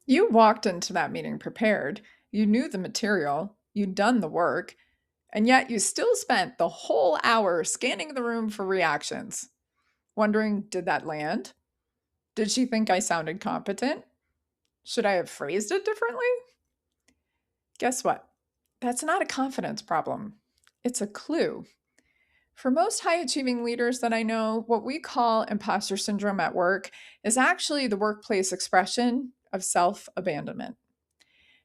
You walked into that meeting prepared. You knew the material, you'd done the work, and yet you still spent the whole hour scanning the room for reactions, wondering, did that land? Did she think I sounded competent? Should I have phrased it differently? Guess what? That's not a confidence problem. It's a clue. For most high achieving leaders that I know, what we call imposter syndrome at work is actually the workplace expression of self abandonment.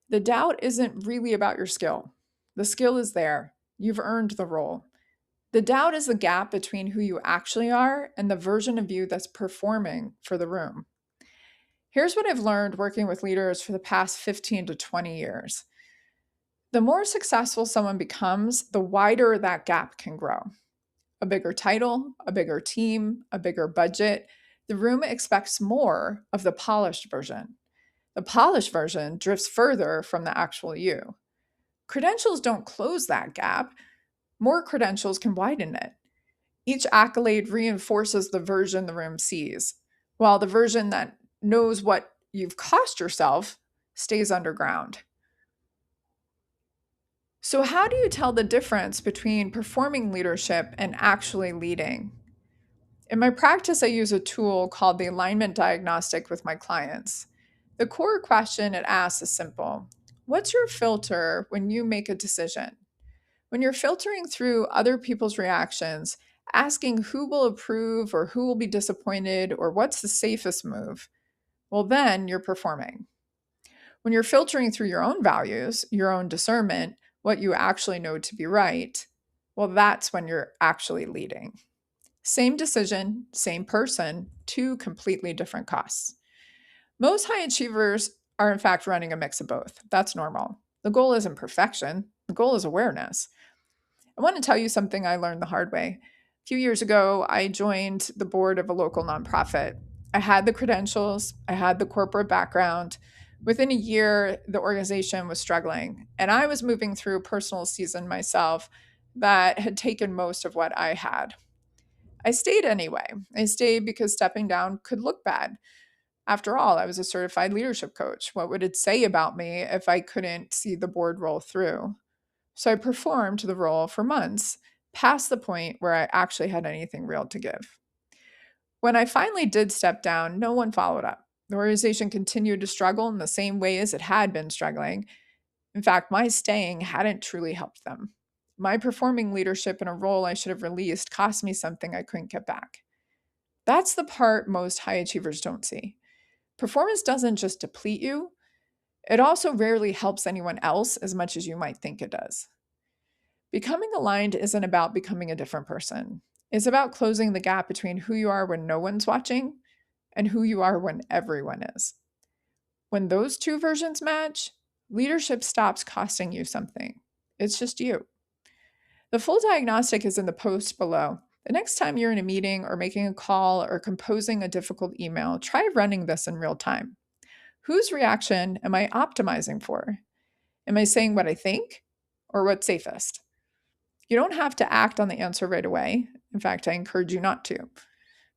The doubt isn't really about your skill. The skill is there. You've earned the role. The doubt is the gap between who you actually are and the version of you that's performing for the room. Here's what I've learned working with leaders for the past 15 to 20 years. The more successful someone becomes, the wider that gap can grow. A bigger title, a bigger team, a bigger budget. The room expects more of the polished version. The polished version drifts further from the actual you. Credentials don't close that gap. More credentials can widen it. Each accolade reinforces the version the room sees, while the version that knows what you've cost yourself stays underground. So, how do you tell the difference between performing leadership and actually leading? In my practice, I use a tool called the alignment diagnostic with my clients. The core question it asks is simple. What's your filter when you make a decision? When you're filtering through other people's reactions, asking who will approve or who will be disappointed or what's the safest move, well, then you're performing. When you're filtering through your own values, your own discernment, what you actually know to be right, well, that's when you're actually leading. Same decision, same person, two completely different costs. Most high achievers are, in fact, running a mix of both. That's normal. The goal isn't perfection, the goal is awareness. I want to tell you something I learned the hard way. A few years ago, I joined the board of a local nonprofit. I had the credentials, I had the corporate background. Within a year, the organization was struggling, and I was moving through a personal season myself that had taken most of what I had. I stayed anyway. I stayed because stepping down could look bad. After all, I was a certified leadership coach. What would it say about me if I couldn't see the board roll through? So I performed the role for months, past the point where I actually had anything real to give. When I finally did step down, no one followed up. The organization continued to struggle in the same way as it had been struggling. In fact, my staying hadn't truly helped them. My performing leadership in a role I should have released cost me something I couldn't get back. That's the part most high achievers don't see. Performance doesn't just deplete you, it also rarely helps anyone else as much as you might think it does. Becoming aligned isn't about becoming a different person. It's about closing the gap between who you are when no one's watching and who you are when everyone is. When those two versions match, leadership stops costing you something. It's just you. The full diagnostic is in the post below. The next time you're in a meeting or making a call or composing a difficult email, try running this in real time. Whose reaction am I optimizing for? Am I saying what I think or what's safest? You don't have to act on the answer right away. In fact, I encourage you not to,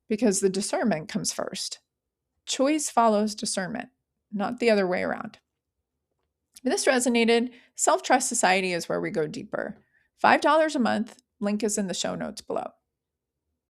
because the discernment comes first. Choice follows discernment, not the other way around. If this resonated, Self Trust Society is where we go deeper. $5 a month, link is in the show notes below.